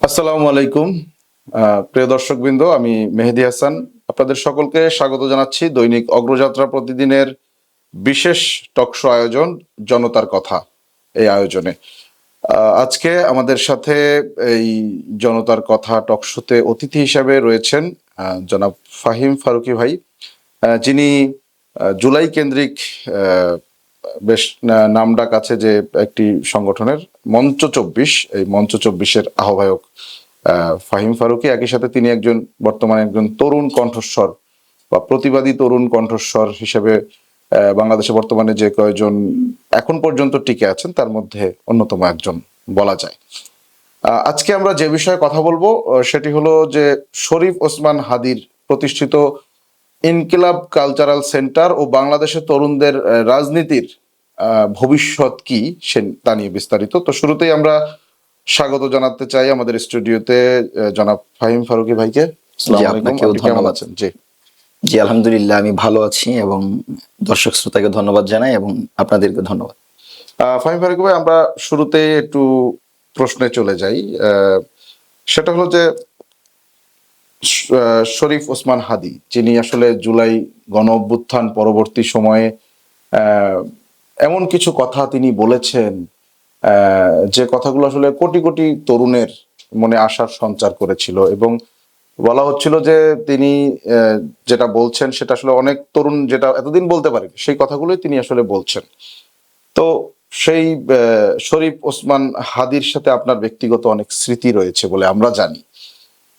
আসসালামু আলাইকুম প্রিয় দর্শকবৃন্দ, আমি মেহেদী হাসান আপনাদের সকলকে স্বাগত জানাচ্ছি দৈনিক অগ্রযাত্রা প্রতিদিনের বিশেষ টকশো আয়োজন জনতার কথা। এই আয়োজনে আজকে আমাদের সাথে এই জনতার কথা টকশোতে অতিথি হিসাবে রয়েছেন জনাব ফাহিম ফারুকী ভাই, যিনি জুলাই কেন্দ্রিক বেশ নামডাক আছে যে একটি সংগঠনের মঞ্চ ২৪, এই মঞ্চ ২৪-এর আহ্বায়ক ফাহিম ফারুকী। একই সাথে তিনি বর্তমানে একজন তরুণ কণ্ঠস্বর বা প্রতিবাদী তরুণ কণ্ঠস্বর হিসেবে বাংলাদেশে বর্তমানে যে কয়েকজন এখন পর্যন্ত টিকে আছেন তার মধ্যে অন্যতম একজন বলা যায়। আজকে আমরা যে বিষয়ে কথা বলবো সেটি হলো যে শরীফ ওসমান হাদীর প্রতিষ্ঠিত ইনকিলাব কালচারাল সেন্টার ও বাংলাদেশের তরুণদের রাজনীতির ভবিষ্যৎ কি সে তা নিয়ে বিস্তারিত। তো শুরুতেই আমরা স্বাগত জানাতে চাই আমাদের স্টুডিওতে জনাব ফাহিম ফারুকী ভাইকে। আসসালামু আলাইকুম, আপনি কেমন আছেন? জি জি আলহামদুলিল্লাহ, আমি ভালো আছি এবং দর্শক শ্রোতাকে ধন্যবাদ জানাই এবং আপনাদেরকে ধন্যবাদ। ফাহিম ফারুকী ভাই, আমরা শুরুতে একটু প্রশ্নে চলে যাই। সেটা হলো যে শরীফ ওসমান হাদী, যিনি আসলে জুলাই গণ অভ্যুত্থান পরবর্তী সময়ে এমন কিছু কথা তিনি বলেছেন যে কথাগুলো আসলে কোটি কোটি তরুণের মনে আশার সঞ্চার করেছিল, এবং বলা হচ্ছিল যে তিনি যেটা বলছেন সেটা আসলে অনেক তরুণ যেটা এতদিন বলতে পারেনি সেই কথাগুলোই তিনি আসলে বলছেন। তো সেই শরীফ ওসমান হাদীর সাথে আপনার ব্যক্তিগত অনেক স্মৃতি রয়েছে বলে আমরা জানি।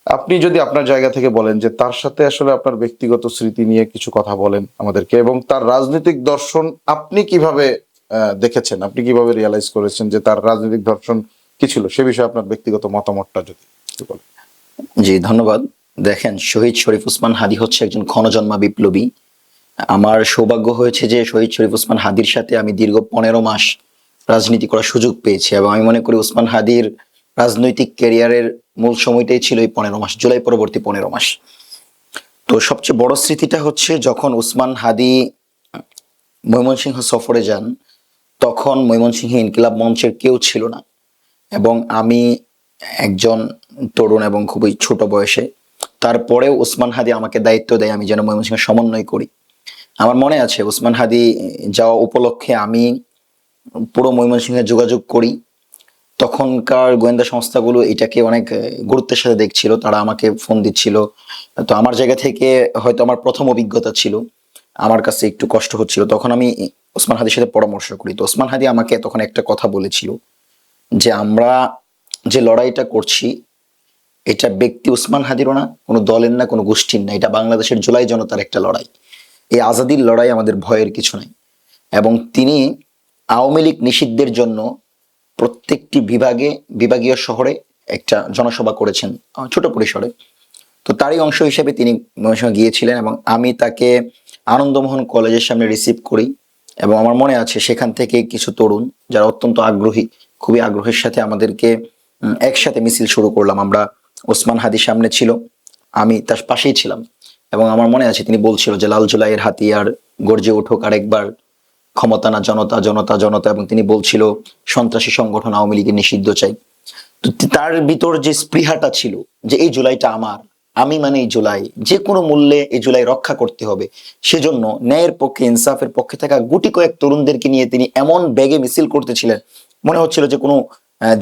আপনি যদি আপনার জায়গা থেকে বলেন যে তার সাথে আসলে আপনার ব্যক্তিগত স্মৃতি নিয়ে কিছু কথা বলেন আমাদেরকে, এবং তার রাজনৈতিক দর্শন আপনি কিভাবে দেখেছেন, আপনি কিভাবে রিয়ালাইজ করেছেন যে তার রাজনৈতিক দর্শন কি ছিল, সে বিষয়ে আপনার ব্যক্তিগত মতামতটা যদি একটু বলেন। জি ধন্যবাদ। দেখেন, শহীদ শরীফ ওসমান হাদী হচ্ছে একজন ক্ষণজন্মা বিপ্লবী। আমার সৌভাগ্য হয়েছে যে শহীদ শরীফ ওসমান হাদীর সাথে আমি দীর্ঘ 15 মাস রাজনীতি করার সুযোগ পেয়েছি, এবং আমি মনে করি ওসমান হাদীর রাজনৈতিক ক্যারিয়ারের মূল সময়টাই ছিল এই 15 মাস, জুলাই পরবর্তী 15 মাস। তো সবচেয়ে বড় স্মৃতিটা হচ্ছে যখন ওসমান হাদী ময়মনসিংহ সফরে যান, তখন ময়মনসিংহে ইনকিলাব মঞ্চের কেউ ছিল না, এবং আমি একজন তরুণ এবং খুবই ছোট বয়সে। তারপরেও ওসমান হাদী আমাকে দায়িত্ব দেয় আমি যেন ময়মনসিংহ সমন্বয় করি। আমার মনে আছে ওসমান হাদী যাওয়া উপলক্ষে আমি পুরো ময়মনসিংহে যোগাযোগ করি। তখনকার গোয়েন্দা সংস্থাগুলো এটাকে অনেক গুরুত্বের সাথে দেখছিল, তারা আমাকে ফোন দিচ্ছিল। তো আমার জায়গা থেকে হয়তো আমার প্রথম অভিজ্ঞতা ছিল, আমার কাছে একটু কষ্ট হচ্ছিল। তখন আমি ওসমান হাদীর সাথে পরামর্শ করি। তো ওসমান হাদী আমাকে তখন একটা কথা বলেছিল যে আমরা যে লড়াইটা করছি এটা ব্যক্তি ওসমান হাদীরও না, কোনো দলের না, কোনো গোষ্ঠীর না, এটা বাংলাদেশের জুলাই জনতার একটা লড়াই। এই আজাদির লড়াই, আমাদের ভয়ের কিছু নাই। এবং তিনি আওয়ামী লীগ নিষিদ্ধের জন্য প্রত্যেকটি বিভাগীয় শহরে একটা জনসভা করেছেন ছোট পরিসরে। তো তারই অংশ হিসেবে তিনি ময়মনসিংহ গিয়েছিলেন, এবং আমি তাকে আনন্দমোহন কলেজের সামনে রিসিভ করি। এবং আমার মনে আছে সেখান থেকে কিছু তরুণ যারা অত্যন্ত আগ্রহী, খুবই আগ্রহের সাথে আমাদেরকে একসাথে মিছিল শুরু করলাম। আমরা ওসমান হাদী সামনে ছিল, আমি তার পাশেই ছিলাম, এবং আমার মনে আছে তিনি বলছিল যে লাল জুলাইয়ের হাতিয়ার গর্জে উঠুক আরেকবার, ক্ষমতা না জনতা, জনতা জনতা। এবং তিনি বলছিল সন্ত্রাসী সংগঠন আওয়ামী লীগের নিষিদ্ধ চাই। তো তার ভিতর যে স্পৃহাটা ছিল যে এই জুলাইটা আমার, আমি মানে এই জুলাই, যে কোনো মূল্যে এই জুলাই রক্ষা করতে হবে, সেজন্য ন্যায়ের পক্ষে, ইনসাফের পক্ষে থাকা গুটি কয়েক তরুণদেরকে নিয়ে তিনি এমন বেগে মিছিল করতেছিলেন, মনে হচ্ছিল যে কোনো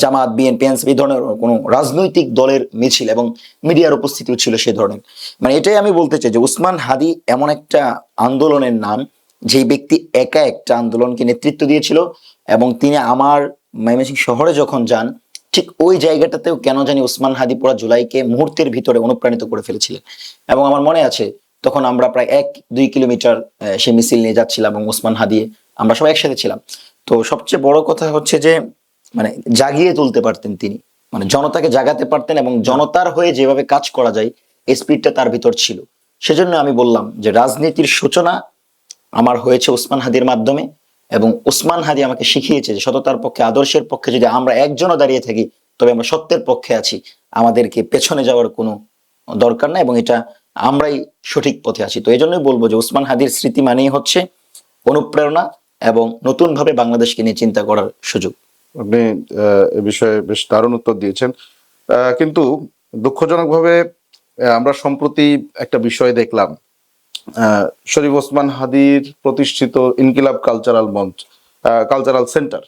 জামাত, বিএনপি, এনসিপি এই ধরনের কোনো রাজনৈতিক দলের মিছিল, এবং মিডিয়ার উপস্থিতিও ছিল সে ধরনের। মানে এটাই আমি বলতে চাই যে উসমান হাদী এমন একটা আন্দোলনের নাম, যেই ব্যক্তি একা একটা আন্দোলনকে নেতৃত্ব দিয়েছিল। এবং তিনি আমার ময়মনসিংহ শহরে যখন যান, ঠিক ওই জায়গাটাতেও কেন জানি ওসমান হাদী পুরা জুলাইকে মুহূর্তের ভিতরে অনুপ্রাণিত করে ফেলেছিলেন। এবং আমার মনে আছে তখন আমরা প্রায় 1-2 কিলোমিটার সে মিছিল নিয়ে যাচ্ছিলাম, এবং ওসমান হাদী আমরা সবাই একসাথে ছিলাম। তো সবচেয়ে বড় কথা হচ্ছে যে মানে জাগিয়ে তুলতে পারতেন তিনি, মানে জনতাকে জাগাতে পারতেন, এবং জনতার হয়ে যেভাবে কাজ করা যায় এই স্পিরিটটা তার ভিতর ছিল। সেজন্য আমি বললাম যে রাজনীতির সূচনা আমার হয়েছে ওসমান হাদীর মাধ্যমে, এবং ওসমান হাদী আমাকে শিখিয়েছে যে সততার পক্ষে, আদর্শের পক্ষে যদি আমরা একজনও দাঁড়িয়ে থাকি তবে আমরা সত্যের পক্ষে আছি, আমাদেরকে পেছনে যাওয়ার কোনো দরকার নাই, এবং এটা আমরাই সঠিক পথে আছি। তো এই জন্যই বলবো যে ওসমান হাদীর স্মৃতি মানেই হচ্ছে অনুপ্রেরণা এবং নতুন ভাবে বাংলাদেশকে নিয়ে চিন্তা করার সুযোগ। আপনি এ বিষয়ে বেশ দারুণ উত্তর দিয়েছেন। কিন্তু দুঃখজনকভাবে আমরা সম্প্রতি একটা বিষয় দেখলাম, শরীফ ওসমান হাদির প্রতিষ্ঠিত ইনকিলাব কালচারাল সেন্টার,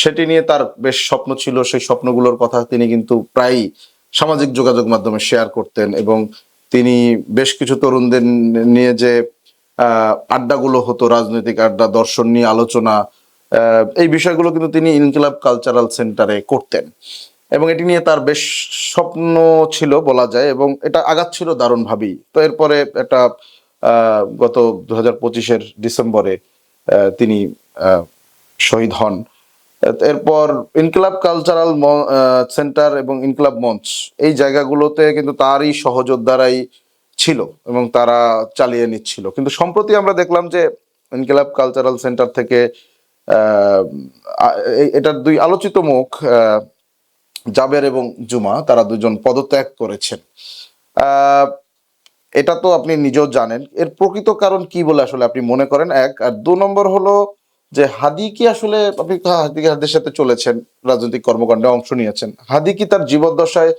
সেটি নিয়ে তার বেশ স্বপ্ন ছিল। সেই স্বপ্নগুলোর কথা তিনি কিন্তু প্রায়ই সামাজিক যোগাযোগ মাধ্যমে শেয়ার করতেন, এবং তিনি বেশ কিছু তরুণদের নিয়ে যে আড্ডাগুলো হতো, রাজনৈতিক আড্ডা, দর্শন নিয়ে আলোচনা, এই বিষয়গুলো কিন্তু তিনি ইনকিলাব কালচারাল সেন্টারে করতেন, এবং এটি নিয়ে তার বেশ স্বপ্ন ছিল বলা যায়, এবং এটা আগাচ্ছিল দারুণভাবেই। তো এরপরে একটা গত 2025-এর ডিসেম্বরে তিনি শহীদ হন। এরপর ইনকিলাব কালচারাল সেন্টার এবং ইনকিলাব মঞ্চ, এই জায়গাগুলোতে কিন্তু তারই সহযোদ্ধারাই ছিল এবং তারা চালিয়ে নিচ্ছিল। কিন্তু সম্প্রতি আমরা দেখলাম যে ইনকিলাব কালচারাল সেন্টার থেকে এটার দুই আলোচিত মুখ, জাবের এবং জুমা, তারা দুজন পদত্যাগ করেছেন। এটা তো আপনি নিজেও জানেন। এর প্রকৃত কারণ কি বলে আসলে আপনি মনে করেন, এক? আর 2 নম্বর হলো যে হাদি কি আসলে, আপনি হাদির সাথে চলেছেন, রাজনৈতিক কর্মকাণ্ডে অংশ নিয়েছেন, হাদি কি তার জীবদ্দশায়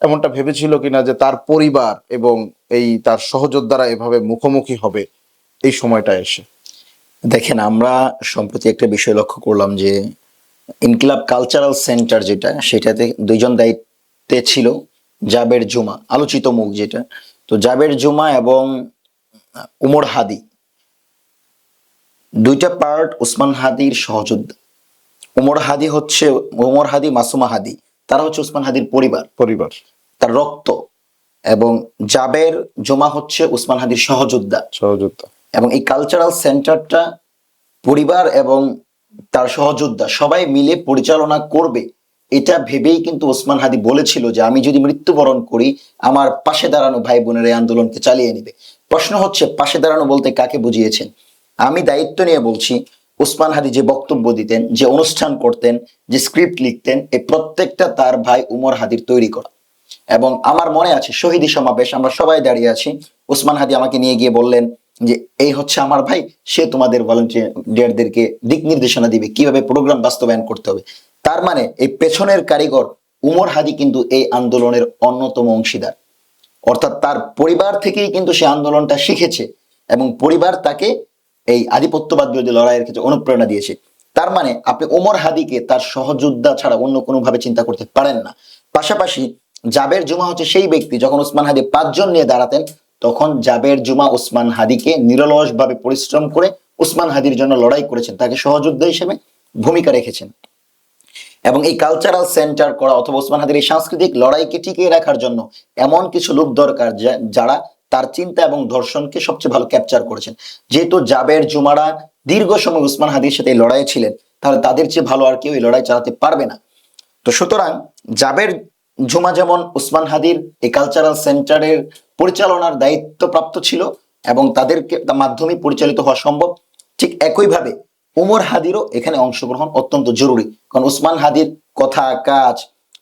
এমনটা ভেবেছিল কিনা যে তার পরিবার এবং এই তার সহযোদ্ধারা এভাবে মুখোমুখি হবে এই সময়টা এসে? দেখেন, আমরা সম্প্রতি একটা বিষয় লক্ষ্য করলাম যে ইনকিলাব কালচারাল সেন্টার যেটা, সেটাতে দুইজন দায়িত্বে ছিল, জাবের জুমা, আলোচিত মুখ যেটা। তো জাবের জুমা এবং উমর হাদি, দুইটা পার্ট উসমান হাদির সহযোদ্ধা। উমর হাদি, মাসুমা হাদি, তারা হচ্ছে উসমান হাদির পরিবার, তার রক্ত। এবং জাবের জুমা হচ্ছে উসমান হাদির সহযোদ্ধা। এবং এই কালচারাল সেন্টারটা পরিবার এবং তার সহযোদ্ধা সবাই মিলে পরিচালনা করবে, এটা ভেবেই কিন্তু ওসমান হাদি বলেছিল যে আমি যদি মৃত্যুবরণ করি, আমার পাশে দাঁড়ানো ভাই বোনের এই আন্দোলনকে চালিয়ে নেবে। প্রশ্ন হচ্ছে, পাশে দাঁড়ানো বলতে কাকে বুঝিয়েছেন? আমি দায়িত্ব নিয়ে বলছি, ওসমান হাদি যে বক্তব্য দিতেন, যে অনুষ্ঠান করতেন, যে স্ক্রিপ্ট লিখতেন, এই প্রত্যেকটা তার ভাই উমর হাদির তৈরি করা। এবং আমার মনে আছে শহীদি সমাবেশ, আমরা সবাই দাঁড়িয়ে আছি, ওসমান হাদি আমাকে নিয়ে গিয়ে বললেন যে এই হচ্ছে আমার ভাই, সে তোমাদের ভলান্টিয়ারদেরকে দিক নির্দেশনা দিবে কিভাবে প্রোগ্রাম বাস্তবায়ন করতে হবে। তার মানে এই পেছনের কারিগর উমর হাদি কিন্তু এই আন্দোলনের অন্যতম অংশীদার। অর্থাৎ তার পরিবার থেকেই কিন্তু সে আন্দোলনটা শিখেছে, এবং পরিবার তাকে এই আধিপত্যবাদ বিরোধী লড়াইয়ের ক্ষেত্রে অনুপ্রেরণা দিয়েছে। তার মানে আপনি ওমর হাদিকে তার সহযোদ্ধা ছাড়া অন্য কোনোভাবে চিন্তা করতে পারেন না। পাশাপাশি জাবের জুমা হচ্ছে সেই ব্যক্তি, যখন ওসমান হাদি 5 জন নিয়ে দাঁড়াতেন, তখন জাবের জুমা ওসমান হাদিকে নিরলসভাবে পরিশ্রম করে ওসমান হাদির জন্য লড়াই করেছেন, তাকে সহযোদ্ধা হিসেবে ভূমিকা রেখেছেন। এবং এই কালচারাল সেন্টার করা অথবা ওসমান হাদির এই সাংস্কৃতিক লড়াইকে টিকিয়ে রাখার জন্য এমন কিছু লোক দরকার যারা তার চিন্তা এবং দর্শনকে সবচেয়ে ভালো ক্যাপচার করেছেন। যেহেতু জাবের জুমারা দীর্ঘ সময় উসমান হাদির সাথে এই লড়াই ছিলেন, তাহলে তাদের চেয়ে ভালো আর কেউ এই লড়াই চালাতে পারবে না। তো সুতরাং জাবের জুমা যেমন উসমান হাদির এই কালচারাল সেন্টারের পরিচালনার দায়িত্ব প্রাপ্ত ছিল এবং তাদেরকে মাধ্যমে পরিচালিত হওয়া সম্ভব, ঠিক একইভাবে উমর হাদিরও এখানে অংশগ্রহণ অত্যন্ত জরুরি। কারণ উসমান হাদির কথা, কাজ,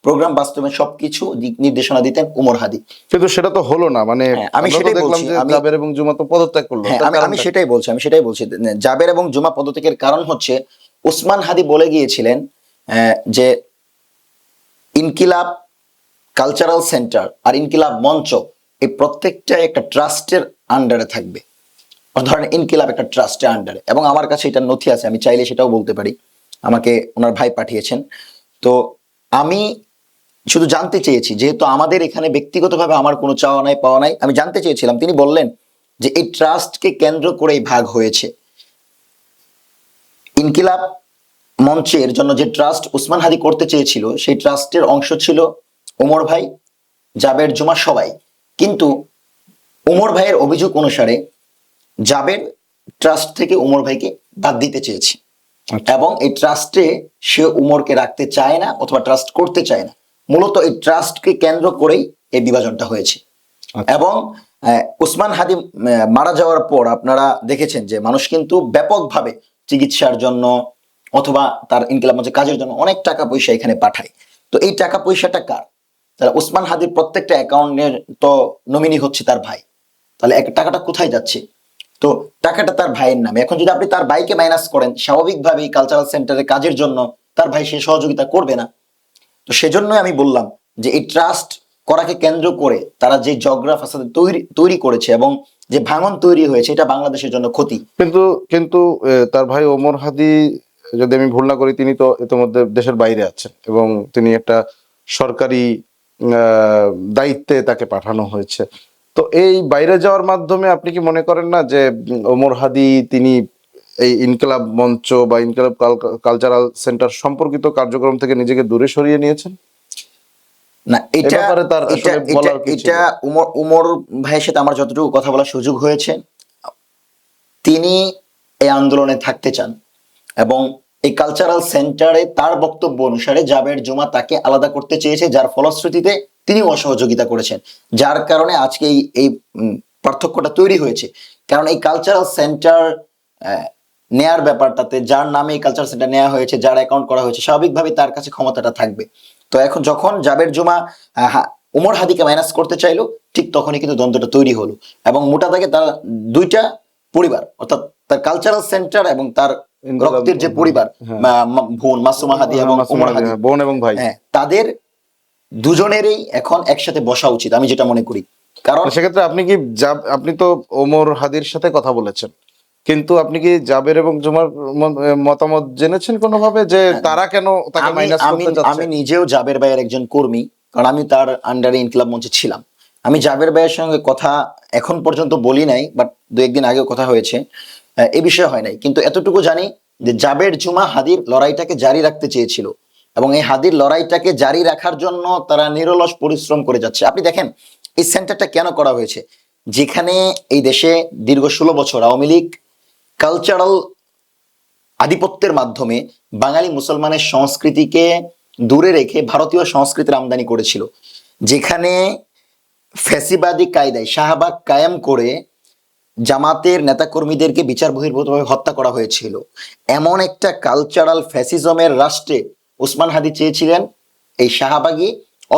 প্রোগ্রাম বাস্তবায়ন সবকিছু দিক নির্দেশনা দিতেন উমর হাদি। কিন্তু সেটা তো হলো না। মানে আমি সেটাই বলছি, জাবের এবং জুমা তো পদত্যাগ করলো। আমি সেটাই বলছি জাবের এবং জুমা পদত্যাগের কারণ হচ্ছে উসমান হাদি বলে গিয়েছিলেন যে ইনকিলাব কালচারাল সেন্টার আর ইনকিলাব মঞ্চ এই প্রত্যেকটা একটা ট্রাস্টের আন্ডারে থাকবে। ধরেন ইনকিলাব একটা ট্রাস্টের আন্ডারে, এবং আমার কাছে এটা নথি আছে, আমি চাইলে সেটাও বলতে পারি, আমাকে ওনার ভাই পাঠিয়েছেন। তো আমি শুধু জানতে চেয়েছি, যেহেতু আমাদের এখানে ব্যক্তিগতভাবে আমার কোনো চাওয়া নাই পাওয়া নাই, আমি জানতে চেয়েছিলাম। তিনি বললেন যে এই ট্রাস্টকে কেন্দ্র করেই ভাগ হয়েছে। ইনকিলাব মঞ্চের জন্য যে ট্রাস্ট উসমান হাদি করতে চেয়েছিল, সেই ট্রাস্টের অংশ ছিল ওমর ভাই, জাবের জুমা, সবাই। কিন্তু ওমর ভাইয়ের অভিযোগ অনুসারে জাবের ট্রাস্ট থেকে ওমর ভাইকে বাদ দিতে চেয়েছে, এবং এই ট্রাস্টে সে উমরকে রাখতে চায় না অথবা ট্রাস্ট করতে চায় না। মূলত এই ট্রাস্টকে কেন্দ্র করেই এই বিভাজনটা হয়েছে। এবং উসমান হাদি মারা যাওয়ার পর আপনারা দেখেছেন যে মানুষ কিন্তু ব্যাপকভাবে চিকিৎসার জন্য অথবা তার ইনকিলাব মঞ্চে কাজের জন্য অনেক টাকা পয়সা এখানে পাঠায়। তো এই টাকা পয়সাটা কার? তাহলে উসমান হাদির প্রত্যেকটা অ্যাকাউন্টের তো নমিনি হচ্ছে তার ভাই, তাহলে টাকাটা কোথায় যাচ্ছে? তো টাকাটা তার ভাইয়ের নামে। এখন যদি আপনি তার ভাইকে মাইনাস করেন, স্বাভাবিকভাবেই কালচারাল সেন্টারের কাজের জন্য তার ভাই সে সহযোগিতা করবে না। তো সেজন্যই আমি বললাম যে এই ট্রাস্ট করাকে কেন্দ্র করে তারা যে জগরা ফাসাদ তৈরি করেছে এবং যে ভাঙন তৈরি হয়েছে, এটা বাংলাদেশের জন্য ক্ষতি। কিন্তু কিন্তু তার ভাই ওমর হাদি, যদি আমি ভুল না করি, তিনি তো ইতিমধ্যে দেশের বাইরে আছেন এবং তিনি একটা সরকারি দায়িত্বে তাকে পাঠানো হয়েছে। তো এই বাইরে যাওয়ার মাধ্যমে আপনি কি মনে করেন না যে ওমর হাদি তিনি এই ইনকিলাব মঞ্চ বা ইনকিলাব কালচারাল সেন্টার সম্পর্কিত কার্যক্রম থেকে নিজেকে দূরে সরিয়ে নিয়েছেন? না, এটা ব্যাপারে তার আসলে বলার কি ছিল? এটা উমর ভাইয়ের সাথে আমার যতটুকু কথা বলার সুযোগ হয়েছে, তিনি এই আন্দোলনে থাকতে চান এবং এই কালচারাল সেন্টারে তার বক্তব্য অনুসারে জাবের জুমা তাকে আলাদা করতে চেয়েছে, যার ফলশ্রুতিতে তিনি অসহযোগিতা করেছেন, যার কারণে আজকে এই পার্থক্যটা তৈরি হয়েছে। কারণ এই কালচারাল সেন্টার নেয়ার ব্যাপারটাতে, যার নামে এই কালচারাল সেন্টার নেওয়া হয়েছে, যার অ্যাকাউন্ট করা হয়েছে, স্বাভাবিকভাবে তার কাছে ক্ষমতাটা থাকবে। তো এখন যখন জাবের জুমা উমর হাদিকে মাইনাস করতে চাইলো, ঠিক তখনই কিন্তু দ্বন্দ্বটা তৈরি হলো এবং মোটা দাগে তার দুইটা পরিবার, অর্থাৎ তার কালচারাল সেন্টার এবং তার রক্তের যে পরিবার, বোন মাসুমা হাদি এবং উমর হাদি, বোন এবং ভাই, হ্যাঁ, তাদের দুজনেরই এখন একসাথে বসা উচিত, আমি যেটা মনে করি। কারণ সেক্ষেত্রে আপনি কি আপনি তো ওমর হাদির সাথে কথা বলেছেন, কিন্তু আপনি কি জাবের এবং জুমার মতামত জেনেছেন কোনোভাবে যে তারা কেন তাকে মাইনাস করতে যাচ্ছে? আমি নিজেও জাবের ভাইয়ের একজন কর্মী, কারণ আমি তার আন্ডারে ইনকিলাব মঞ্চে ছিলাম। আমি জাবের ভাইয়ের সঙ্গে কথা এখন পর্যন্ত বলি নাই, বাট দু একদিন আগেও কথা হয়েছে, এ বিষয়ে হয় নাই। কিন্তু এতটুকু জানি যে জাবের জুমা হাদির লড়াইটাকে জারি রাখতে চেয়েছিল এবং এই হাদির লড়াইটাকে জারি রাখার জন্য তারা নিরলস পরিশ্রম করে যাচ্ছে। আপনি দেখেন এই সেন্টারটা কেন করা হয়েছে, যেখানে এই দেশে দীর্ঘ 16 বছর আওয়ামী লীগ কালচারাল আধিপত্যের মাধ্যমে বাঙালি মুসলমানের সংস্কৃতিকে দূরে রেখে ভারতীয় সংস্কৃতির আমদানি করেছিল, যেখানে ফ্যাসিবাদী কায়দায় শাহবাগ কায়েম করে জামাতের নেতাকর্মীদেরকে বিচার বহির্ভূতভাবে হত্যা করা হয়েছিল। এমন একটা কালচারাল ফ্যাসিজমের রাষ্ট্রে ওসমান হাদি চেয়েছিলেন এই শাহবাগী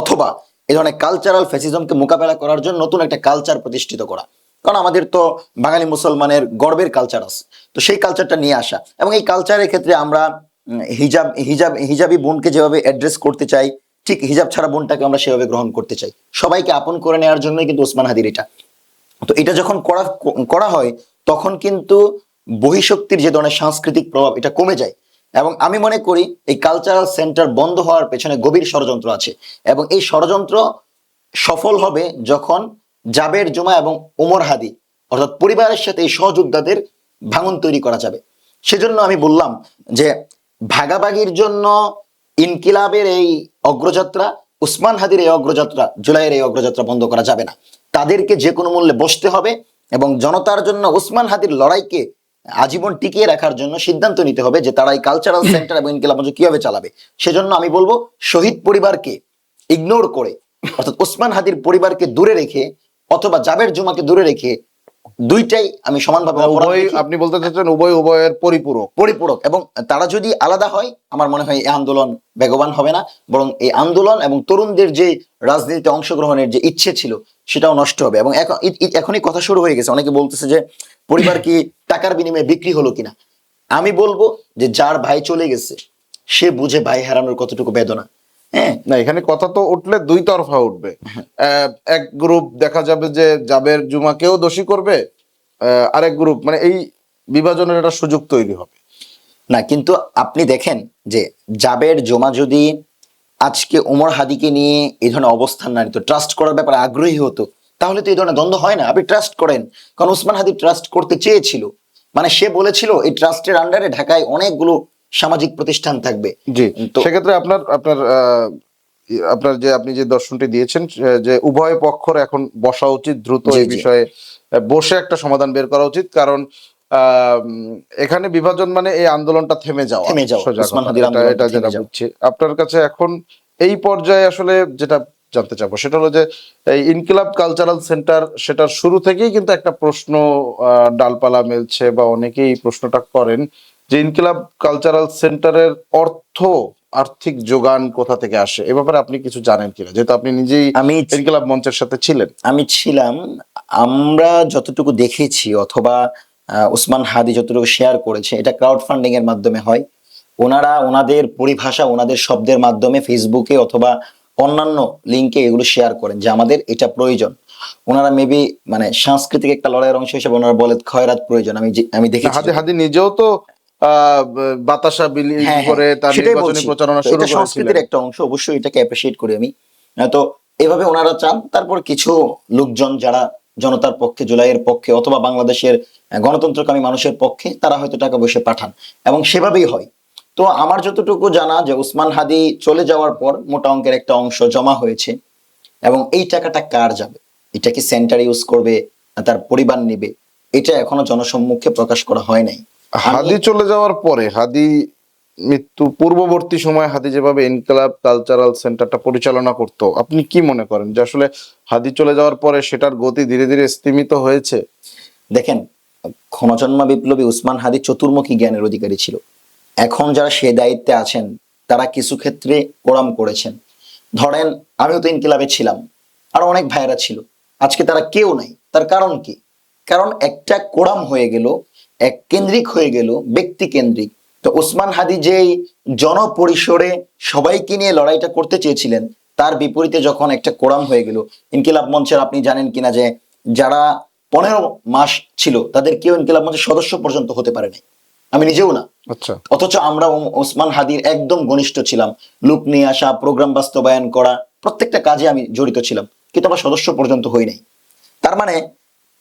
অথবা এই ধরনের কালচারাল ফ্যাসিজমকে মোকাবেলা করার জন্য নতুন একটা কালচার প্রতিষ্ঠিত করা। কারণ আমাদের তো বাঙালি মুসলমানের গর্বের কালচার আছে, তো সেই কালচারটা নিয়ে আসা এবং এই কালচারের ক্ষেত্রে আমরা হিজাবি বোনকে যেভাবে অ্যাড্রেস করতে চাই, ঠিক হিজাব ছাড়া বোনটাকে আমরা সেভাবে গ্রহণ করতে চাই। সবাইকে আপন করে নেওয়ার জন্যই কিন্তু ওসমান হাদির এটা। তো এটা যখন করা হয়, তখন কিন্তু বহিঃশক্তির যে ধরনের সাংস্কৃতিক প্রভাব, এটা কমে যায়। এবং আমি মনে করি এই কালচারাল সেন্টার বন্ধ হওয়ার পেছনে গভীর ষড়যন্ত্র আছে এবং এই ষড়যন্ত্র সফল হবে যখন জাবের জুমা এবং ওমর হাদি অর্থাৎ পরিবারের সাথে এই সহযোদ্ধাদের ভাঙন তৈরি করা যাবে। সেজন্য আমি বললাম যে ভাগাভাগির জন্য ইনকিলাবের এই অগ্রযাত্রা, উসমান হাদির এই অগ্রযাত্রা, জুলাইয়ের এই অগ্রযাত্রা বন্ধ করা যাবে না। তাদেরকে যে কোনো মূল্যে বসতে হবে এবং জনতার জন্য উসমান হাদির লড়াইকে আজীবন টিকিয়ে রাখার জন্য সিদ্ধান্ত নিতে হবে যে তারা এই কালচারাল সেন্টার এবং ইনকিলাব মঞ্চ কিভাবে চালাবে। সেজন্য আমি বলবো শহীদ পরিবারকে ইগনোর করে, অর্থাৎ ওসমান হাদির পরিবারকে দূরে রেখে অথবা জাবের জুমাকে দূরে রেখে, দুইটাই আমি সমানভাবে আপনি বলতে চাচ্ছেন উভয়ের পরিপূরক এবং তারা যদি আলাদা হয়, আমার মনে হয় এই আন্দোলন বেগবান হবে না, বরং এই আন্দোলন এবং তরুণদের যে রাজনীতিতে অংশগ্রহণের যে ইচ্ছে ছিল সেটাও নষ্ট হবে। এবং এখনই কথা শুরু হয়ে গেছে, অনেকে বলতেছে যে পরিবার কি টাকার বিনিময়ে বিক্রি হলো কিনা। আমি বলবো যে যার ভাই চলে গেছে সে বুঝে ভাই হারানোর কতটুকু বেদনা। হ্যাঁ, না, এখানে কথা তো উঠলে দুই তরফা উঠবে। এক গ্রুপ দেখা যাবে যে জাবের জুমাকেও দোষী করবে, আরেক গ্রুপ, মানে এই বিভাজনের একটা সুযোগ তৈরি হবে। না, কিন্তু আপনি দেখেন যে জাবের জুমা যদি আজকে ওমর হাদিকে নিয়ে এই ধরনের অবস্থান না নিত, ট্রাস্ট করার ব্যাপারে আগ্রহী হতো, তাহলে তো এই ধরনের দ্বন্দ্ব হয় না। আপনি ট্রাস্ট করেন, কারণ ওসমান হাদি ট্রাস্ট করতে চেয়েছিল, মানে সে বলেছিল এই ট্রাস্টের আন্ডারে ঢাকায় অনেকগুলো সামাজিক প্রতিষ্ঠান থাকবে। জি, তো সেক্ষেত্রে আপনার আপনার আপনার যে আপনি যে দর্শনটি দিয়েছেন যে উভয় পক্ষের এখন বসা উচিত, দ্রুত এই বিষয়ে বসে একটা সমাধান বের করা উচিত। কারণ এখানে বিভাজন মানে এই আন্দোলনটা থেমে যাওয়া। এটা যেটা বুঝছি আপনার কাছে এখন এই পর্যায়ে আসলে যেটা জানতে চাবো সেটা হলো যে এই ইনকিলাব কালচারাল সেন্টার, সেটার শুরু থেকেই কিন্তু একটা প্রশ্ন ডালপালা মেলছে বা অনেকেই প্রশ্নটা করেন যে ইনকিলাব কালচারাল সেন্টারের আর্থিক যোগান কোথা থেকে আসে। এ ব্যাপারে আপনি কিছু জানেন কিনা, যেহেতু আপনি নিজেই ইনকিলাব মঞ্চের সাথে ছিলেন? আমি ছিলাম। আমরা যতটুকু দেখেছি অথবা ওসমান হাদি যতটুকু শেয়ার করেছে, এটা ক্রাউড ফান্ডিং এর মাধ্যমে হয়। ওনারা ওনাদের পরিভাষা, ওনাদের শব্দের মাধ্যমে ফেসবুকে অথবা অন্যান্য লিঙ্কে এগুলো শেয়ার করেন যে আমাদের এটা প্রয়োজন। ওনারা মেবি মানে সাংস্কৃতিক একটা লড়াইয়ের অংশ হিসেবে ওনারা বলে খয়রাত প্রয়োজন। আমি দেখেছি হাদি হাদি নিজেও তো বাতাসা বিলি হ্যাঁ হ্যাঁ করে তার সেটাই নির্বাচনী বলছি। প্রচারণা তো শুরু এটা করেছিলেন। সংস্কৃতির একটা অংশ, অবশ্যই এটাকে অ্যাপ্রিসিয়েট করি আমি। তো এভাবে ওনারা চান। তারপর কিছু লোকজন যারা জনতার পক্ষে, জুলাইয়ের পক্ষে অথবা বাংলাদেশের গণতন্ত্রকামী মানুষের পক্ষে, তারা হয়তো টাকা পয়সা পাঠান এবং সেভাবেই হয়। তো আমার যতটুকু জানা যে উসমান হাদি চলে যাওয়ার পর মোটা অঙ্কের একটা অংশ জমা হয়েছে, এবং এই টাকাটা কার যাবে, এটা কি সেন্টার ইউজ করবে না তার পরিবার নিবে, এটা এখনো জনসম্মুখে প্রকাশ করা হয় নাই। আমি হাদি চলে যাওয়ার পরে, হাদি মৃত্যু পূর্ববর্তী সময় হাদি যেভাবে ইনকলাব কালচারাল সেন্টারটা পরিচালনা করতো, আপনি কি মনে করেন যে আসলে হাদি চলে যাওয়ার পরে সেটার গতি ধীরে ধীরে স্তিমিত হয়েছে? দেখেন, ক্ষণজন্মা বিপ্লবী উসমান হাদি চতুর্মুখী জ্ঞানের অধিকারী ছিল। এখন যারা সে দায়িত্বে আছেন তারা কিছু ক্ষেত্রে কোরাম করেছেন। ধরেন, আমিও তো ইনকিলাবে ছিলাম, আর অনেক ভাইয়েরা ছিল, আজকে তারা কেউ নাই। তার কারণ কি? কারণ একটা কোরাম হয়ে গেল, এক কেন্দ্রিক হয়ে গেল, ব্যক্তি কেন্দ্রিক। তো ওসমান হাদি যেই জনপরিসরে সবাইকে নিয়ে লড়াইটা করতে চেয়েছিলেন, তার বিপরীতে যখন একটা কোরাম হয়ে গেল, ইনকিলাব মঞ্চের আপনি জানেন কিনা যে যারা 15 মাস ছিল তাদের কেউ ইনকিলাব মঞ্চের সদস্য পর্যন্ত হতে পারে নাই, আমি নিজেও না। আচ্ছা। অথচ আমরা ওসমান হাদির একদম ঘনিষ্ঠ ছিলাম। লোক নিয়ে আসা, প্রোগ্রাম বাস্তবায়ন করা, প্রত্যেকটা কাজে আমি জড়িত ছিলাম, কিন্তু আমার সদস্য পর্যন্ত হই নাই। তার মানে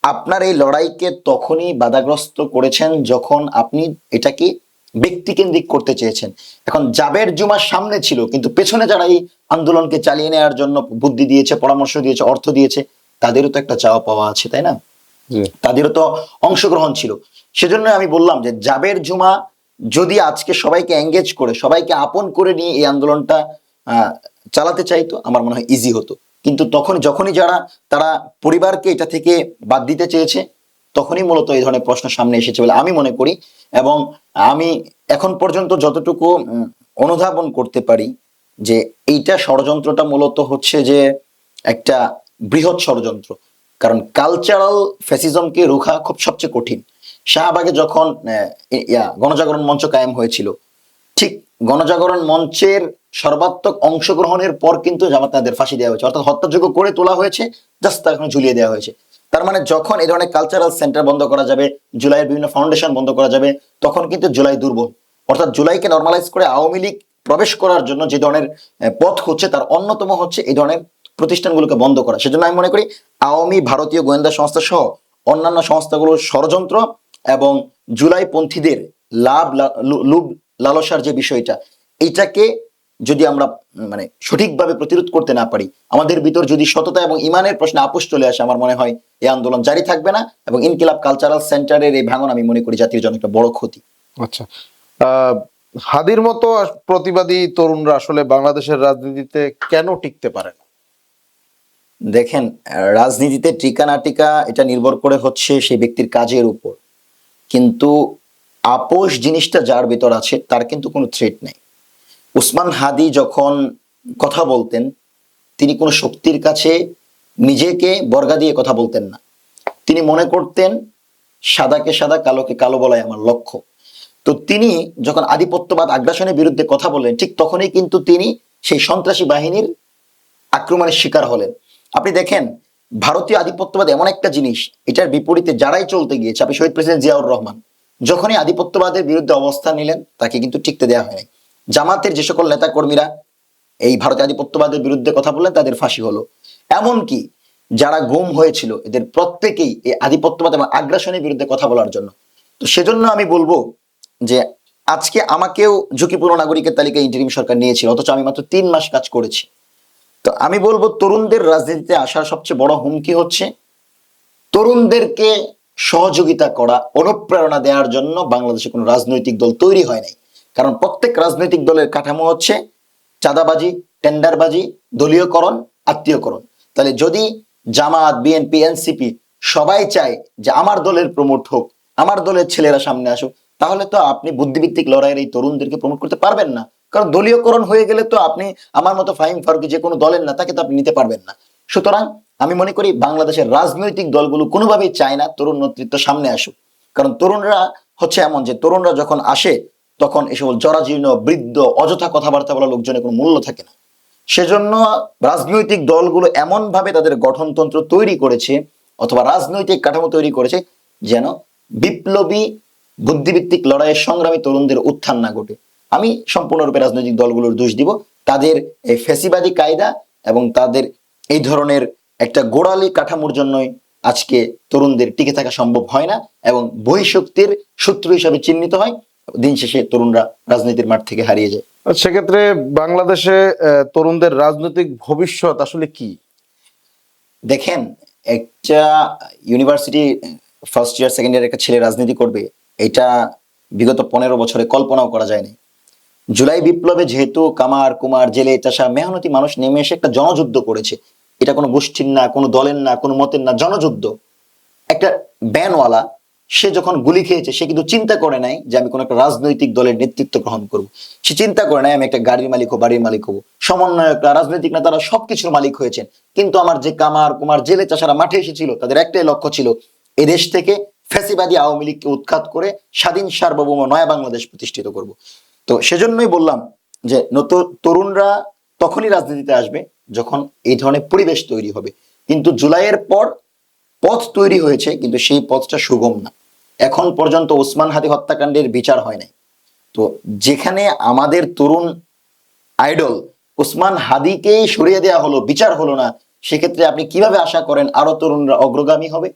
আপনার এই লড়াইকে তখনই বাধাগ্রস্ত করেছেন যখন আপনি এটাকে ব্যক্তিকেন্দ্রিক করতে চেয়েছেন। এখন জাবের জুমার সামনে ছিল, কিন্তু পেছনে যারা এই আন্দোলনকে চালিয়ে নেওয়ার জন্য বুদ্ধি দিয়েছে, পরামর্শ দিয়েছে, অর্থ দিয়েছে, তাদেরও তো একটা চাওয়া পাওয়া আছে, তাই না? জি। তাদেরও তো অংশগ্রহণ ছিল। সেজন্য আমি বললাম যে জাবের জুমা যদি আজকে সবাইকে এঙ্গেজ করে, সবাইকে আপন করে নিয়ে এই আন্দোলনটা আহ, চালাতে চাইতো, আমার মনে হয় ইজি হতো। কিন্তু তখন যখনই যারা তারা পরিবারকে এটা থেকে বাদ দিতে চেয়েছে, তখনই মূলত এই ধরনের প্রশ্ন সামনে এসেছে বলে আমি মনে করি। এবং আমি এখন পর্যন্ত যতটুকু অনুধাবন করতে পারি যে এইটা ষড়যন্ত্রটা মূলত হচ্ছে যে একটা বৃহৎ ষড়যন্ত্র। কারণ কালচারাল ফ্যাসিজমকে রোখা খুব সবচেয়ে কঠিন। শাহবাগে যখন গণজাগরণ মঞ্চ কায়েম হয়েছিল, ঠিক গণজাগরণ মঞ্চের সর্বাত্মক অংশগ্রহণের পর কিন্তু জামাতাদের ফাঁসি দেওয়া হয়েছে, অর্থাৎ হত্যাযোগ্য করে তোলা হয়েছে, জাস্ট তার এখন ঝুলিয়ে দেওয়া হয়েছে। তার মানে যখন এই ধরনের কালচারাল সেন্টার বন্ধ করা যাবে, জুলাইয়ের বিভিন্ন ফাউন্ডেশন বন্ধ করা যাবে, তখন কিন্তু জুলাই দুর্বল। অর্থাৎ জুলাইকে নর্মালাইজ করে আওয়ামী লীগ প্রবেশ করার জন্য যে ধরনের পথ হচ্ছে, তার অন্যতম হচ্ছে এই ধরনের প্রতিষ্ঠানগুলোকে বন্ধ করা। সেজন্য আমি মনে করি আওয়ামী, ভারতীয় গোয়েন্দা সংস্থা সহ অন্যান্য সংস্থাগুলোর ষড়যন্ত্র এবং জুলাই পন্থীদের লুভ লালসার যে বিষয়টা, এইটাকে যদি আমরা মানে সঠিকভাবে প্রতিরোধ করতে না পারি, আমাদের ভিতর যদি সততা এবং ইমানের প্রশ্নে আপোষ চলে আসে, আমার মনে হয় এই আন্দোলন জারি থাকবে না। এবং ইনকিলাব কালচারাল সেন্টারের এই ভাঙন আমি মনে করি জাতির জন্য একটা বড় ক্ষতি। আচ্ছা। আহ, হাদির মতো প্রতিবাদী তরুণরা আসলে বাংলাদেশের রাজনীতিতে কেন টিকতে পারে না? দেখেন, রাজনীতিতে টিকা না টিকা এটা নির্ভর করে হচ্ছে সেই ব্যক্তির কাজের উপর। কিন্তু আপোষ জিনিসটা যার ভিতর আছে তার কিন্তু কোনো থ্রেট নেই। উসমান হাদি যখন কথা বলতেন, তিনি কোনো শক্তির কাছে নিজেকে বর্গা দিয়ে কথা বলতেন না। তিনি মনে করতেন সাদাকে সাদা, কালোকে কালো বলাই আমার লক্ষ্য। তো তিনি যখন আধিপত্যবাদ আগ্রাসনের বিরুদ্ধে কথা বললেন, ঠিক তখনই কিন্তু তিনি সেই সন্ত্রাসী বাহিনীর আক্রমণের শিকার হলেন। আপনি দেখেন, ভারতীয় আধিপত্যবাদ এমন একটা জিনিস, এটার বিপরীতে যারাই চলতে গিয়েছে, আপনি শহীদ প্রেসিডেন্ট জিয়াউর রহমান যখনই আধিপত্যবাদের বিরুদ্ধে অবস্থান নিলেন, তাকে কিন্তু টিকতে দেওয়া হয়নি। জামাতের যে সকল নেতা কর্মীরা এই ভারতীয় আধিপত্যবাদের বিরুদ্ধে কথা বললেন, তাদের ফাঁসি হলো। এমনকি যারা গুম হয়েছিল, এদের প্রত্যেকেই এই আধিপত্যবাদ এবং আগ্রাসনের বিরুদ্ধে কথা বলার জন্য। তো সেজন্য আমি বলবো যে আজকে আমাকেও ঝুঁকিপূর্ণ নাগরিকের তালিকায় ইন্টারিম সরকার নিয়েছিল, অথচ আমি মাত্র 3 মাস কাজ করেছি। তো আমি বলবো তরুণদের রাজনীতিতে আসার সবচেয়ে বড় হুমকি হচ্ছে তরুণদেরকে সহযোগিতা করা, অনুপ্রেরণা দেওয়ার জন্য বাংলাদেশে কোনো রাজনৈতিক দল তৈরি হয় নাই। কারণ প্রত্যেক রাজনৈতিক দলের কাঠামো হচ্ছে চাঁদাবাজি, টেন্ডারবাজি, দলীয়করণ, আত্মীয়করণ। তাহলে যদি জামাত, বিএনপি, এনসিপি সবাই চায় যে আমার দলের প্রমোট হোক, আমার দলের ছেলেরা সামনে আসুক, তাহলে তো আপনি বুদ্ধিভিত্তিক লড়াইয়ের এই তরুণদেরকে প্রমোট করতে পারবেন না। কারণ দলীয়করণ হয়ে গেলে তো আপনি আমার মতো ফাহিম ফারুকি যে কোনো দলের না, তাকে তো আপনি নিতে পারবেন না। সুতরাং আমি মনে করি বাংলাদেশের রাজনৈতিক দলগুলো কোনোভাবেই চায় না তরুণ নেতৃত্ব সামনে আসুক। কারণ তরুণরা হচ্ছে এমন যে তরুণরা যখন আসে, তখন এসব জরাজীর্ণ, বৃদ্ধ, অযথা কথাবার্তা বলা লোকজনের কোনো মূল্য থাকে না। সেজন্য রাজনৈতিক দলগুলো এমন ভাবে তাদের গঠনতন্ত্র তৈরি করেছে অথবা রাজনৈতিক কাঠামো তৈরি করেছে যেন বিপ্লবী বুদ্ধিভিত্তিক লড়াইয়ের সংগ্রামী তরুণদের উত্থান না ঘটে। আমি সম্পূর্ণরূপে রাজনৈতিক দলগুলোর দোষ দিব। তাদের এই ফ্যাসিবাদী কায়দা এবং তাদের এই ধরনের একটা গোড়ালি কাঠামোর জন্যই আজকে তরুণদের টিকে থাকা সম্ভব হয় না এবং বহিঃশক্তির শত্রু হিসাবে চিহ্নিত হয়। দিন শেষে তরুণরা রাজনীতির মাঠ থেকে হারিয়ে যায়। সেক্ষেত্রে বাংলাদেশে তরুণদের রাজনৈতিক ভবিষ্যৎ আসলে কি? দেখেন, একটা university first year second year একটা ছেলে রাজনীতি করবে, এটা বিগত 15 বছরে কল্পনাও করা যায়নি। জুলাই বিপ্লবে যেহেতু কামার কুমার জেলে চাষা মেহনতি মানুষ নেমে এসে একটা জনযুদ্ধ করেছে, এটা কোনো গোষ্ঠীর না, কোনো দলের না, কোনো মতের না, জনযুদ্ধ। একটা ব্যানওয়ালা সে যখন গুলি খেয়েছে সে কিন্তু চিন্তা করে নাই যে আমি কোনো একটা রাজনৈতিক দলের নেতৃত্ব গ্রহণ করব। সে চিন্তা করে নাই আমি একটা গাড়ির মালিক হবো, বাড়ির মালিক হবো। সমন্বয়করা, রাজনৈতিক নেতারা সবকিছুর মালিক হয়েছেন, কিন্তু আমার যে কামার কুমার জেলে চাষারা মাঠে এসেছিল তাদের একটাই লক্ষ্য ছিল এদেশ থেকে ফ্যাসিবাদী আওয়ামী লীগকে উৎখাত করে স্বাধীন সার্বভৌম নয়া বাংলাদেশ প্রতিষ্ঠিত করব। তো সেজন্যই বললাম যে নতুন তরুণরা তখনই রাজনীতিতে আসবে যখন এই ধরনের পরিবেশ তৈরি হবে। কিন্তু জুলাইয়ের পর পথ তৈরি হয়েছে, কিন্তু সেই পথটা সুগম না। এখন পর্যন্ত ওসমান হাদি হত্যাকাণ্ডের বিচার হয় নাই। তো যেখানে আমাদের তরুণ আইডল ওসমান হাদিকেই সরিয়ে দেওয়া হলো, বিচার হলো না, সেক্ষেত্রে আপনি কিভাবে আশা করেন আরো তরুণরা অগ্রগামী হবে?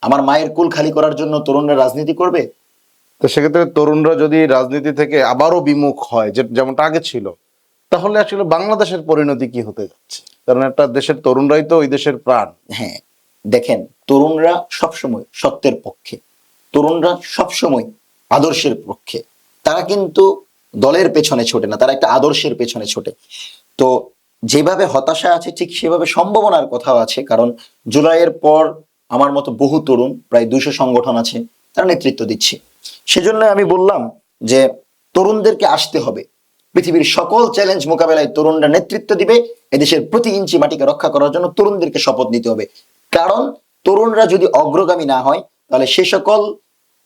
আমার মায়ের কুল খালি করার জন্য তরুণরা রাজনীতি করবে? তো সেক্ষেত্রে তরুণরা যদি রাজনীতি থেকে আবারও বিমুখ হয়, যেমনটা আগে ছিল, তাহলে আসলে বাংলাদেশের পরিণতি কি হতে যাচ্ছে? কারণ একটা দেশের তরুণরাই তো ওই দেশের প্রাণ। হ্যাঁ, দেখেন, তরুণরা সবসময় সত্যের পক্ষে, তরুণরা সবসময় আদর্শের পক্ষে। তারা কিন্তু দলের পেছনে ছোটে না, তারা একটা আদর্শের পেছনে ছোটে। তো যেভাবে হতাশা আছে ঠিক সেভাবে সম্ভাবনার কথাও আছে। কারণ জুলাইয়ের পর আমার মতো বহু তরুণ, প্রায় 200 সংগঠন আছে, তারা নেতৃত্ব দিচ্ছে। সেজন্য আমি বললাম যে তরুণদেরকে আসতে হবে। পৃথিবীর সকল চ্যালেঞ্জ মোকাবেলায় তরুণরা নেতৃত্ব দিবে। এদেশের প্রতি ইঞ্চি মাটিকে রক্ষা করার জন্য তরুণদেরকে শপথ নিতে হবে। কারণ তরুণরা যদি অগ্রগামী না হয় তাহলে সে সকল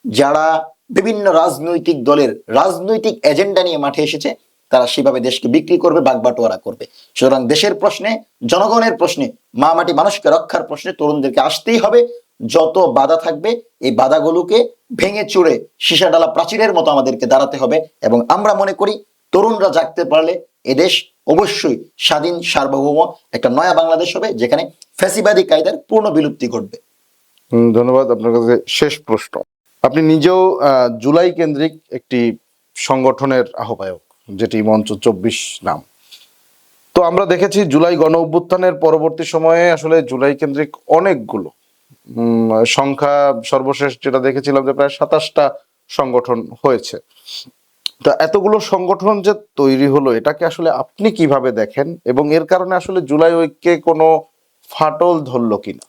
যারা বিভিন্ন রাজনৈতিক দলের রাজনৈতিক এজেন্ডা নিয়ে মাঠে এসেছে তারা সেভাবে দেশকে বিক্রি করবে, বাগবাটোয়ারা করবে। সুতরাং দেশের প্রশ্নে, জনগণের প্রশ্নে, মা মাটি মানুষকে রক্ষার প্রশ্নে তরুণদেরকে আসতেই হবে। যত বাধা থাকবে এই বাধাগুলোকে ভেঙে চুরে সীসাডালা প্রাচীরের মতো আমাদেরকে দাঁড়াতে হবে। এবং আমরা মনে করি তরুণরা জাগতে পারলে এদেশ অবশ্যই স্বাধীন সার্বভৌম একটা নয়া বাংলাদেশ হবে, যেখানে ফ্যাসিবাদী কায়দার পূর্ণ বিলুপ্তি ঘটবে। ধন্যবাদ। আপনার কাছে শেষ প্রশ্ন, আপনি নিজেও জুলাই কেন্দ্রিক একটি সংগঠনের আহ্বায়ক, যেটি মঞ্চ 24 নাম। তো আমরা দেখেছি জুলাই গণ অভ্যুত্থানের পরবর্তী সময়ে আসলে জুলাই কেন্দ্রিক অনেকগুলো সংখ্যা, সর্বশেষ যেটা দেখেছিলাম যে প্রায় 27টা সংগঠন হয়েছে। তা এতগুলো সংগঠন যে তৈরি হলো, এটাকে আসলে আপনি কিভাবে দেখেন এবং এর কারণে আসলে জুলাই ঐক্যে কোনো ফাটল ধরলো কিনা?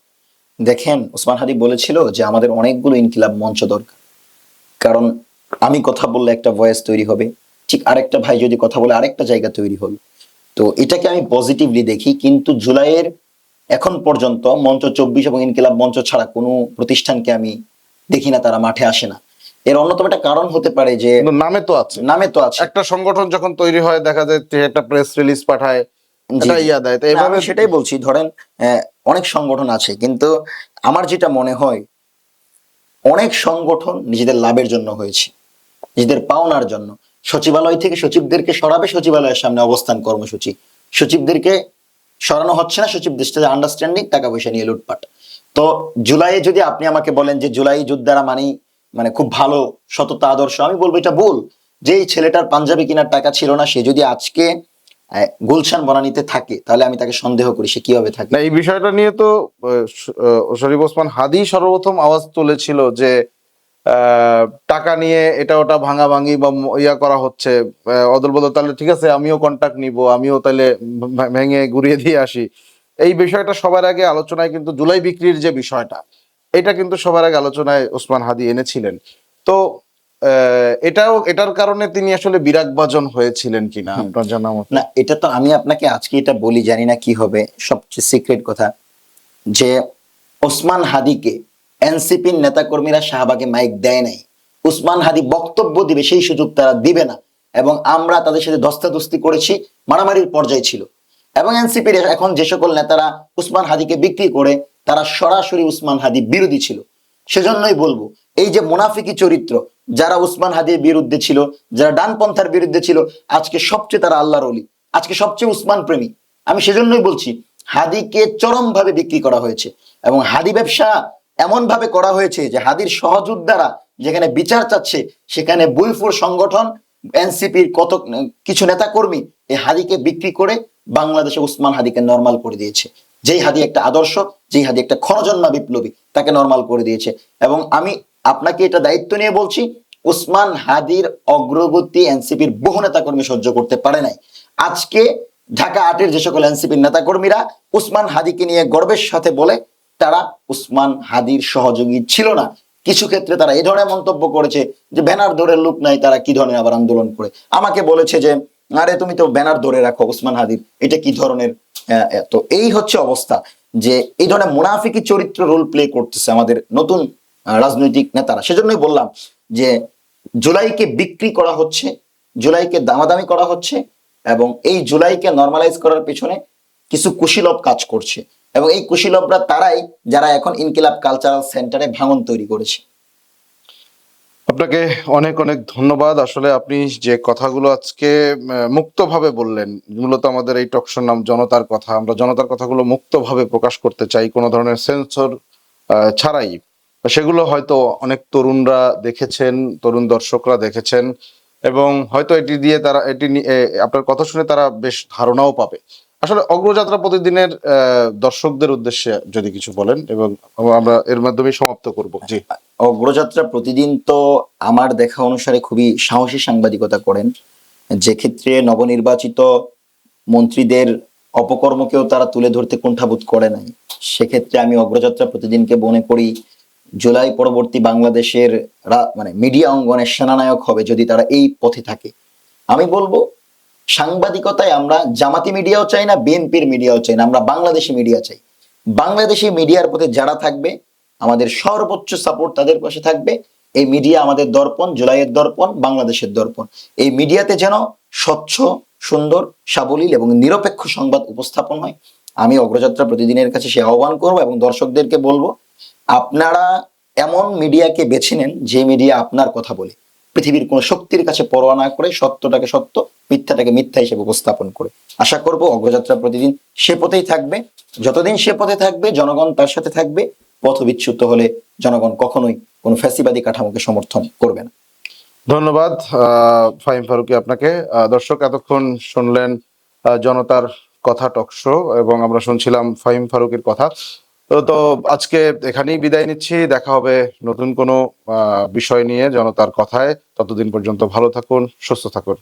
দেখেন, ওসমান হাদি বলেছিল যে আমাদের অনেকগুলো ইনকিলাব মঞ্চ দরকার, কারণ আমি কথা বললে একটা ভয়েস তৈরি হবে, ঠিক আরেকটা ভাই যদি কথা বলে আরেকটা জায়গা তৈরি হবে। তো এটাকে আমি পজিটিভলি দেখি। কিন্তু জুলাইয়ের এখন পর্যন্ত মঞ্চ 24 এবং ইনকিলাব মঞ্চ ছাড়া কোনো প্রতিষ্ঠানকে আমি দেখি না, তারা মাঠে আসে না। এর অন্যতম একটা কারণ হতে পারে যে কিন্তু নামে তো আছে, নামে তো আছে। একটা সংগঠন যখন তৈরি হয় দেখা যায় যে একটা প্রেস রিলিজ পাঠায়, জি, এটা ইয়া দেয়। তো না, এভাবে আমি সেটাই বলছি। ধরেন অনেক সংগঠন আছে, কিন্তু আমার যেটা মনে হয় অনেক সংগঠন নিজেদের লাভের জন্য হয়েছে, নিজেদের পাওনার জন্য। সচিবালয় থেকে সচিবদেরকে সরাবে, সচিবালয়ের সামনে অবস্থান কর্মসূচি, সচিবদেরকে সরানো হচ্ছে না, সচিব দেশটা আন্ডারস্ট্যান্ডিং, টাকা পয়সা নিয়ে লুটপাট। তো জুলাইয়ে যদি আপনি আমাকে বলেন যে জুলাই যোদ্ধারা মানে খুব ভালো সততা আদর্শ, আমি বলবো এটা ভুল। যে এই ছেলেটার পাঞ্জাবি কেনার টাকা ছিল না, সে যদি আজকে গুলশান বনানীতে থাকে তাহলে আমি তাকে সন্দেহ করি সে কিভাবে থাকে। না, এই বিষয়টা নিয়ে তো শরীফ ওসমান হাদি সর্বপ্রথম আওয়াজ তুলেছিল যে টাকা নিয়ে এটা ওটা ভাঙাভাঙি বা ইয়া করা হচ্ছে, অদল বদল, তাহলে ঠিক আছে আমিও কন্টাক্ট নিব, আমিও তাহলে ভেঙে গুড়িয়ে দিয়ে আসি। এই বিষয়টা সবার আগে আলোচনায়, কিন্তু জুলাই বিক্রির যে বিষয়টা, এটা কিন্তু সবার আগে আলোচনায় ওসমান হাদি এনেছিলেন। তো এটার কারণে তিনি আসলে বিরাগভাজন হয়েছিলেন কিনা আপনার জানা মতে? না, এটা তো আমি আপনাকে আজকে এটা বলি, জানি না কি হবে, সবচেয়ে সিক্রেট কথা, যে ওসমান হাদিকে এনসিপির নেতাকর্মীরা শাহবাগে মাইক দেয় নাই। ওসমান হাদি বক্তব্য দিবে সেই সুযোগ তারা দিবে না, এবং আমরা তাদের সাথে ধস্তাধস্তি করেছি, মারামারির পর্যায়ে ছিল। এবং এনসিপির এখন যে সকল নেতারা উসমান হাদিকে বিক্রি করে তারা সরাসরি উসমান হাদি বিরোধী ছিল। সেজন্যই বলবো, এই যে মুনাফিকি চরিত্র, যারা উসমান হাদির বিরুদ্ধে ছিল, যারা ডানপন্থার বিরুদ্ধে ছিল, আজকে সবচেয়ে তারা আল্লাহর ওলি, আজকে সবচেয়ে উসমান প্রেমী। আমি সেজন্যই বলছি, হাদিকে চরমভাবে বিক্রি করা হয়েছে এবং হাদি ব্যবসা এমন ভাবে করা হয়েছে যে হাদির সহযোদ্ধারা যেখানে বিচার চাচ্ছে, সেখানে বুইফুর সংগঠন, এনসিপির কত কিছু নেতা কর্মী এই হাদিকে বিক্রি করে বাংলাদেশে উসমান হাদিকে নর্মাল করে দিয়েছে। যেই হাদি একটা আদর্শ, যেই হাদি একটা ক্ষণজন্মা বিপ্লবী, তাকে নর্মাল করে দিয়েছে। এবং আমি আপনাকে এটা দায়িত্ব নিয়ে বলছি, উসমান হাদির অগ্রগতি এনসিপির বহু নেতা কর্মী সহ্য করতে পারে নাই। আজকে ঢাকা ৮-এর যে সকল এনসিপির নেতা কর্মীরা উসমান হাদিকে নিয়ে গর্বের সাথে বলে তারা উসমান হাদির সহযোগী ছিল না। কিছু ক্ষেত্রে তারা এই ধরনের মন্তব্য করেছে যে ব্যানার ধরে লোক নাই, তারা কি ধরনের আবার আন্দোলন করে। আমাকে বলেছে যে আরে তুমি তো ব্যানার ধরে রাখো উসমান হাদির, এটা কি ধরনের। তো এই হচ্ছে অবস্থা, যে এই ধরনের মুনাফিকি চরিত্র রোল প্লে করতেছে আমাদের নতুন রাজনৈতিক নেতারা। সেজন্যই বললাম যে জুলাইকে বিক্রি করা হচ্ছে, জুলাইকে দামাদামি করা হচ্ছে এবং এই জুলাইকে নর্মালাইজ করার পেছনে কিছু কুশীলব কাজ করছে এবং এই কুশীলবরা তারাই যারা এখন ইনকিলাব কালচারাল সেন্টারে ভাঙন তৈরি করেছে। আপনাকে অনেক অনেক ধন্যবাদ। আসলে আপনি যে কথাগুলো আজকে মুক্তভাবে বললেন, মূলত আমাদের এই টকশোর নাম জনতার কথা, আমরা জনতার কথাগুলো মুক্তভাবে প্রকাশ করতে চাই, কোনো ধরনের সেন্সর ছাড়াই। সেগুলো হয়তো অনেক তরুণরা দেখেছেন, তরুণ দর্শকরা দেখেছেন এবং হয়তো এটি দিয়ে তারা আপনার কথা শুনে তারা বেশ ধারণাও পাবে। আসলে অগ্রযাত্রা প্রতিদিনের দর্শকদের উদ্দেশ্যে যদি কিছু বলেন এবং আমরা এর মাধ্যমে সমাপ্ত করব। জি। অগ্রযাত্রা প্রতিদিন তো আমার দেখা অনুসারে খুবই সাহসী সাংবাদিকতা করেন, যে ক্ষেত্রে নবনির্বাচিত মন্ত্রীদের অপকর্মকেও তারা তুলে ধরতে কুণ্ঠাবোধ করে নাই। সেক্ষেত্রে আমি অগ্রযাত্রা প্রতিদিনকে মনে করি জুলাই পরবর্তী বাংলাদেশের মানে মিডিয়া অঙ্গনের সেনানায়ক হবে যদি তারা এই পথে থাকে। আমি বলবো, সাংবাদিকতায় আমরা জামাতি মিডিয়াও চাই না, বিএনপির মিডিয়াও চাই না, আমরা বাংলাদেশি মিডিয়া চাই। বাংলাদেশি মিডিয়ার প্রতি যারা থাকবে আমাদের সর্বোচ্চ সাপোর্ট তাদের পাশে থাকবে। এই মিডিয়া আমাদের দর্পণ, জুলাইয়ের দর্পণ, বাংলাদেশের দর্পণ। এই মিডিয়াতে যেন স্বচ্ছ, সুন্দর, সাবলীল এবং নিরপেক্ষ সংবাদ উপস্থাপন হয়। আমি অগ্রযাত্রা প্রতিদিনের কাছে সে আহ্বান করব এবং দর্শকদেরকে বলবো, আপনারা এমন মিডিয়াকে বেছে নেন যে মিডিয়া আপনার কথা বলে, পৃথিবীর কোন শক্তির কাছে পরোয়া না করে সত্যটাকে সত্য, মিথ্যাটাকে মিথ্যা হিসেবে উপস্থাপন করে। আশা করব অগ্রযাত্রা প্রতিদিন সে পথেই থাকবে। যতদিন সে পথে থাকবে জনগণ তার সাথে থাকবে। পথ বিচ্যুত হলে জনগণ কখনোই কোনো ফ্যাসিবাদী কাঠামোকে সমর্থন করবে না। ধন্যবাদ ফাহিম ফারুকী আপনাকে। দর্শক এতক্ষণ শুনলেন জনতার কথা টকশো এবং আমরা শুনছিলাম ফাহিম ফারুকের কথা। তো আজকে এখানেই বিদায় নিচ্ছি, দেখা হবে নতুন কোনো বিষয় নিয়ে জনতার কথায়। ততদিন পর্যন্ত ভালো থাকুন, সুস্থ থাকুন।